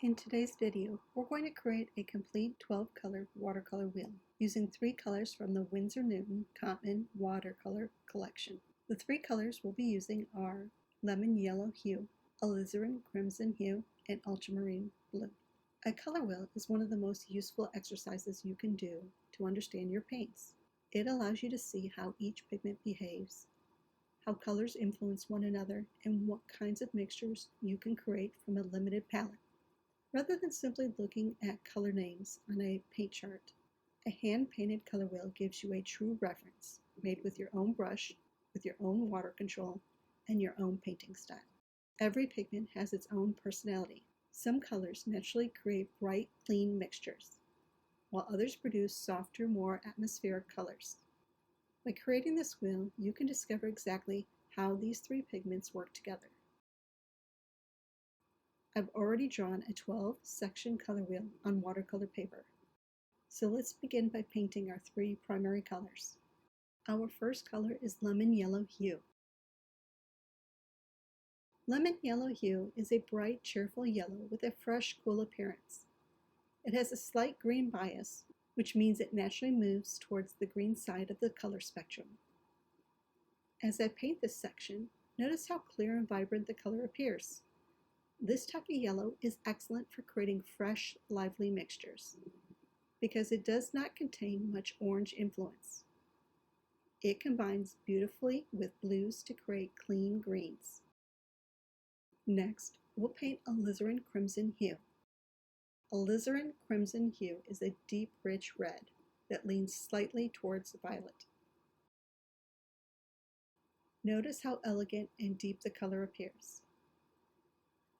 In today's video, we're going to create a complete 12-color watercolor wheel using 3 colors from the WINSOR NEWTON COTMAN Watercolor collection. The 3 colors we'll be using are Lemon Yellow Hue, Alizarin Crimson Hue, and Ultramarine Blue. A color wheel is one of the most useful exercises you can do to understand your paints. It allows you to see how each pigment behaves, how colors influence one another, and what kinds of mixtures you can create from a limited palette. Rather than simply looking at color names on a paint chart, a hand-painted color wheel gives you a true reference, made with your own brush, with your own water control, and your own painting style. Every pigment has its own personality. Some colors naturally create bright, clean mixtures, while others produce softer, more atmospheric colors. By creating this wheel, you can discover exactly how these 3 pigments work together. I've already drawn a 12-section color wheel on watercolor paper. So let's begin by painting our 3 primary colors. Our first color is Lemon Yellow Hue. Lemon Yellow Hue is a bright, cheerful yellow with a fresh, cool appearance. It has a slight green bias, which means it naturally moves towards the green side of the color spectrum. As I paint this section, notice how clear and vibrant the color appears. This type of yellow is excellent for creating fresh, lively mixtures because it does not contain much orange influence. It combines beautifully with blues to create clean greens. Next, we'll paint Alizarin Crimson Hue. Alizarin Crimson Hue is a deep, rich red that leans slightly towards violet. Notice how elegant and deep the color appears.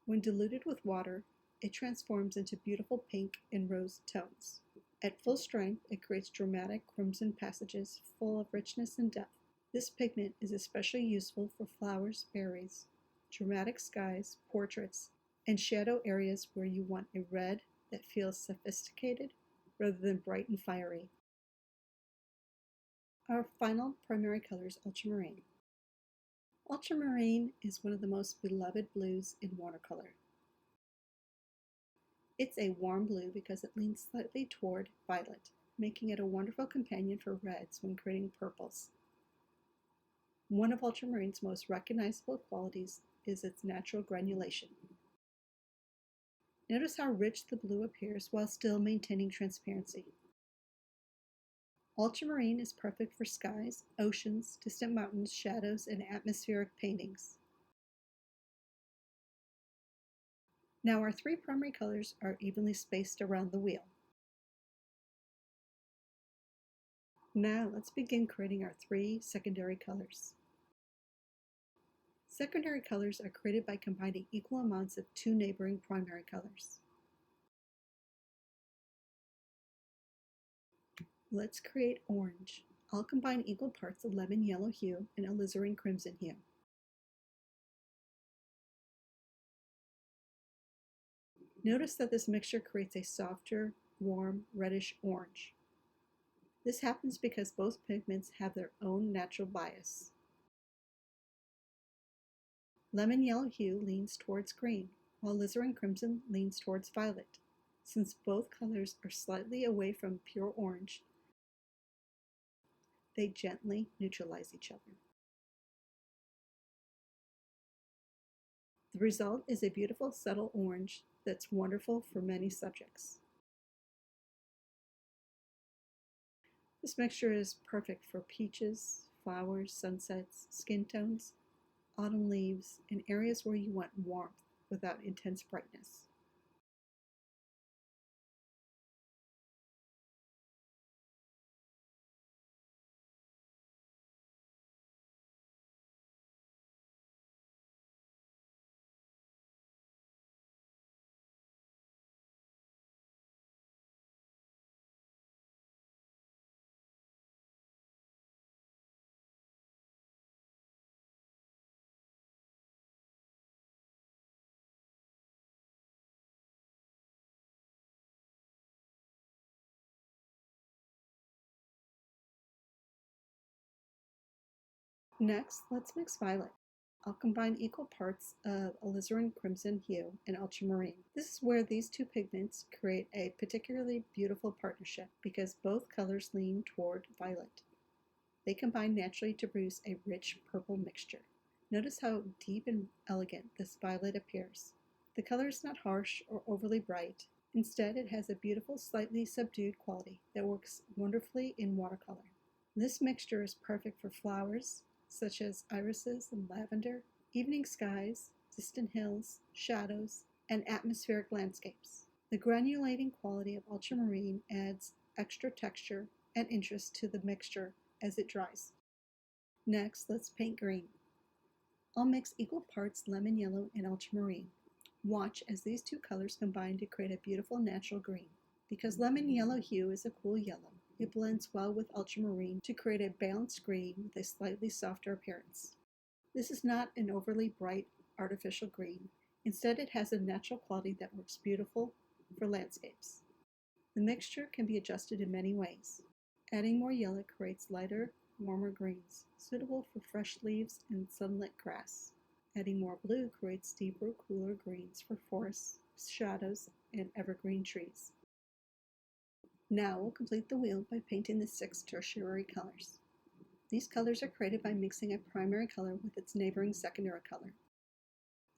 When diluted with water, it transforms into beautiful pink and rose tones. At full strength, it creates dramatic crimson passages full of richness and depth. This pigment is especially useful for flowers, berries, dramatic skies, portraits, and shadow areas where you want a red that feels sophisticated rather than bright and fiery. Our final primary color is Ultramarine. Ultramarine is one of the most beloved blues in watercolor. It's a warm blue because it leans slightly toward violet, making it a wonderful companion for reds when creating purples. One of Ultramarine's most recognizable qualities is its natural granulation. Notice how rich the blue appears while still maintaining transparency. Ultramarine is perfect for skies, oceans, distant mountains, shadows, and atmospheric paintings. Now our 3 primary colors are evenly spaced around the wheel. Now let's begin creating our 3 secondary colors. Secondary colors are created by combining equal amounts of 2 neighboring primary colors. Let's create orange. I'll combine equal parts of Lemon Yellow Hue and Alizarin Crimson Hue. Notice that this mixture creates a softer, warm, reddish orange. This happens because both pigments have their own natural bias. Lemon Yellow Hue leans towards green, while Alizarin Crimson leans towards violet. Since both colors are slightly away from pure orange, they gently neutralize each other. The result is a beautiful, subtle orange that's wonderful for many subjects. This mixture is perfect for peaches, flowers, sunsets, skin tones, autumn leaves, and areas where you want warmth without intense brightness. Next, let's mix violet. I'll combine equal parts of Alizarin Crimson Hue and Ultramarine. This is where these two pigments create a particularly beautiful partnership because both colors lean toward violet. They combine naturally to produce a rich purple mixture. Notice how deep and elegant this violet appears. The color is not harsh or overly bright. Instead, it has a beautiful, slightly subdued quality that works wonderfully in watercolor. This mixture is perfect for flowers, such as irises and lavender, evening skies, distant hills, shadows, and atmospheric landscapes. The granulating quality of ultramarine adds extra texture and interest to the mixture as it dries. Next, let's paint green. I'll mix equal parts lemon yellow and ultramarine. Watch as these two colors combine to create a beautiful natural green. Because lemon yellow hue is a cool yellow, it blends well with ultramarine to create a balanced green with a slightly softer appearance. This is not an overly bright artificial green. Instead, it has a natural quality that works beautiful for landscapes. The mixture can be adjusted in many ways. Adding more yellow creates lighter, warmer greens, suitable for fresh leaves and sunlit grass. Adding more blue creates deeper, cooler greens for forests, shadows, and evergreen trees. Now we'll complete the wheel by painting the 6 tertiary colors. These colors are created by mixing a primary color with its neighboring secondary color.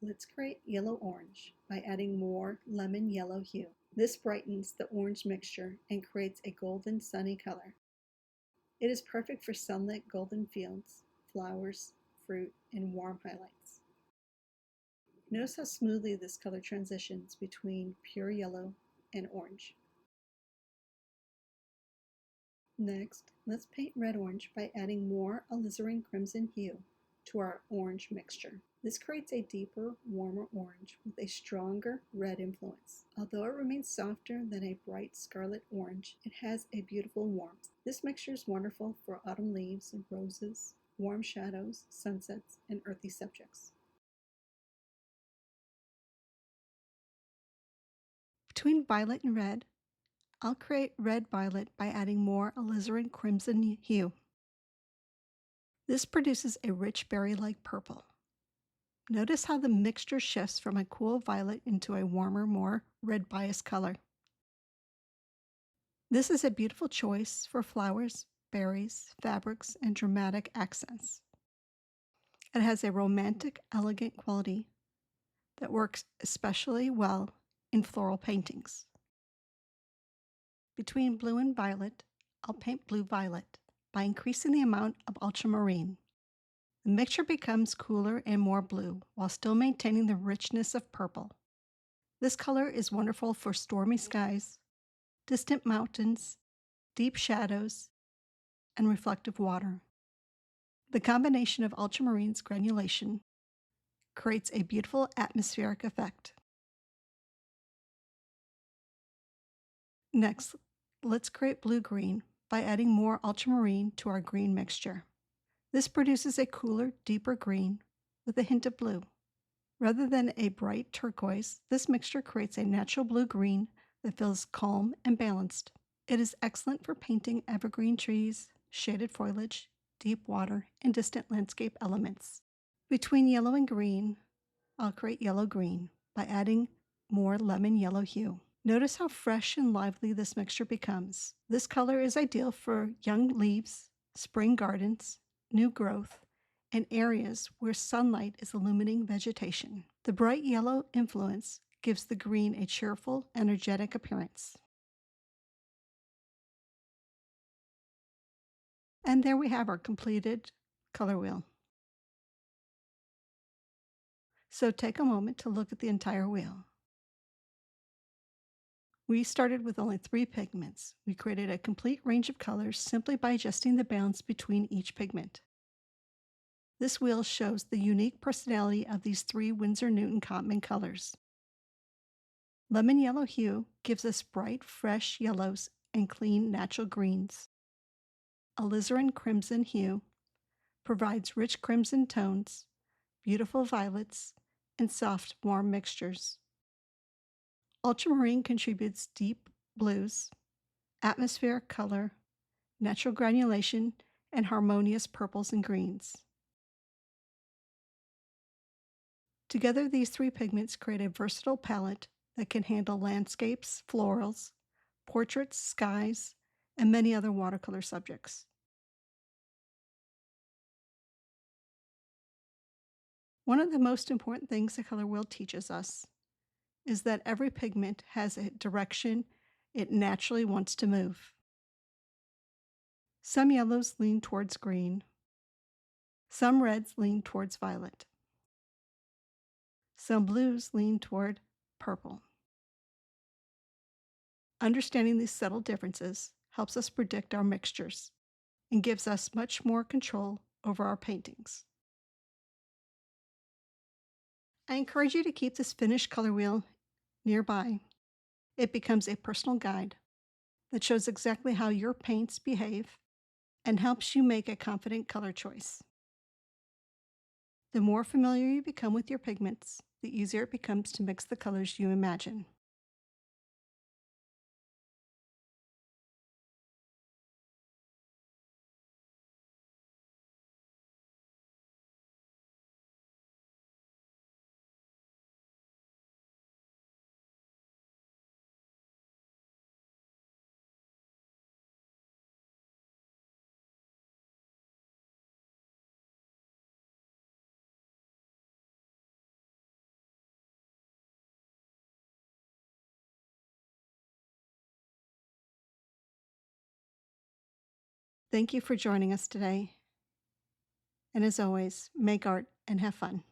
Let's create yellow-orange by adding more lemon yellow hue. This brightens the orange mixture and creates a golden sunny color. It is perfect for sunlit golden fields, flowers, fruit, and warm highlights. Notice how smoothly this color transitions between pure yellow and orange. Next, let's paint red-orange by adding more Alizarin Crimson Hue to our orange mixture. This creates a deeper, warmer orange with a stronger red influence. Although it remains softer than a bright scarlet orange, it has a beautiful warmth. This mixture is wonderful for autumn leaves and roses, warm shadows, sunsets, and earthy subjects. Between violet and red, I'll create red-violet by adding more Alizarin Crimson Hue. This produces a rich berry-like purple. Notice how the mixture shifts from a cool violet into a warmer, more red-biased color. This is a beautiful choice for flowers, berries, fabrics, and dramatic accents. It has a romantic, elegant quality that works especially well in floral paintings. Between blue and violet, I'll paint blue-violet by increasing the amount of ultramarine. The mixture becomes cooler and more blue while still maintaining the richness of purple. This color is wonderful for stormy skies, distant mountains, deep shadows, and reflective water. The combination of ultramarine's granulation creates a beautiful atmospheric effect. Next, let's create blue-green by adding more ultramarine to our green mixture. This produces a cooler, deeper green with a hint of blue. Rather than a bright turquoise, this mixture creates a natural blue-green that feels calm and balanced. It is excellent for painting evergreen trees, shaded foliage, deep water, and distant landscape elements. Between yellow and green, I'll create yellow-green by adding more lemon yellow hue. Notice how fresh and lively this mixture becomes. This color is ideal for young leaves, spring gardens, new growth, and areas where sunlight is illuminating vegetation. The bright yellow influence gives the green a cheerful, energetic appearance. And there we have our completed color wheel. So take a moment to look at the entire wheel. We started with only 3 pigments. We created a complete range of colors simply by adjusting the balance between each pigment. This wheel shows the unique personality of these 3 WINSOR NEWTON COTMAN colors. Lemon yellow hue gives us bright, fresh yellows and clean, natural greens. Alizarin Crimson Hue provides rich crimson tones, beautiful violets, and soft, warm mixtures. Ultramarine contributes deep blues, atmospheric color, natural granulation, and harmonious purples and greens. Together, these three pigments create a versatile palette that can handle landscapes, florals, portraits, skies, and many other watercolor subjects. One of the most important things the color wheel teaches us is that every pigment has a direction it naturally wants to move. Some yellows lean towards green, some reds lean towards violet, some blues lean toward purple. Understanding these subtle differences helps us predict our mixtures and gives us much more control over our paintings. I encourage you to keep this finished color wheel nearby. It becomes a personal guide that shows exactly how your paints behave and helps you make a confident color choice. The more familiar you become with your pigments, the easier it becomes to mix the colors you imagine. Thank you for joining us today. And as always, make art and have fun.